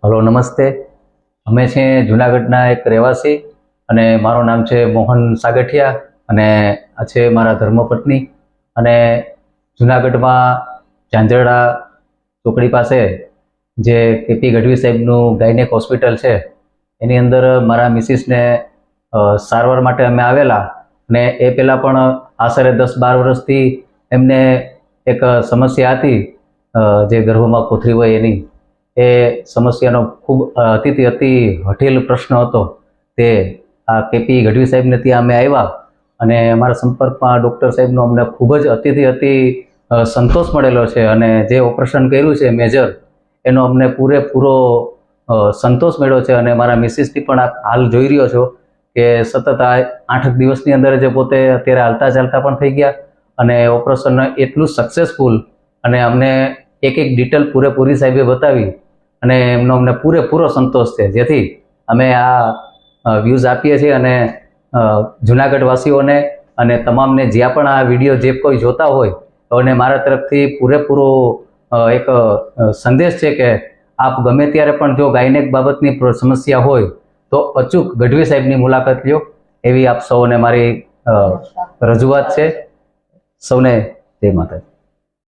Hello, નમસ્તે. અમે છીએ જુનાગઢના એક રહેવાસી અને મારું નામ છે મોહન સાગઠિયા અને આ છે મારા ધર્મપત્ની. અને જુનાગઢમાં ઝાંઝરડા ચોકડી પાસે જે કેપી ગઢવી સાહેબનું ગાયનેક હોસ્પિટલ છે એની અંદર મારા મિસિસને સારવાર માટે અમે આવેલા. અને એ પહેલાં પણ આશરે 10-12 વર્ષથી એમને એક સમસ્યા હતી, જે ગર્ભમાં કોથળી હોય એની. એ સમસ્યાનો ખૂબ અતિ જટિલ પ્રશ્ન હતો. તે આ કેપી ગઢવી સાહેબને ત્યાં અમે આવ્યા અને અમારા સંપર્કમાં ડૉક્ટર સાહેબનો અમને ખૂબ જ અતિ સંતોષ મળેલો છે. અને જે ઓપરેશન કર્યું છે મેજર, એનો અમને પૂરેપૂરો સંતોષ મળ્યો છે. અને મારા મિસિસથી પણ આપ હાલ જોઈ રહ્યો છો કે સતત આ 8 દિવસની અંદર જે પોતે અત્યારે હાલતા ચાલતા પણ થઈ ગયા અને ઓપરેશન એટલું સક્સેસફુલ. અને અમને એક ડિટેલ પૂરેપૂરી સાહેબે બતાવી અને એમનો અમને પૂરેપૂરો સંતોષ છે. જેથી અમે આ વ્યૂઝ આપીએ છીએ અને જુનાગઢ વાસીઓને અને તમામને જ્યાં પણ આ વિડીયો જે કોઈ જોતા હોય તો એને મારા તરફથી પૂરેપૂરો એક સંદેશ છે કે આપ ગમે ત્યારે પણ જો ગાયનેક બાબતની સમસ્યા હોય તો અચૂક ગઢવી સાહેબની મુલાકાત લ્યો, એવી આપ સૌને મારી રજૂઆત છે. સૌને જય માતાજી.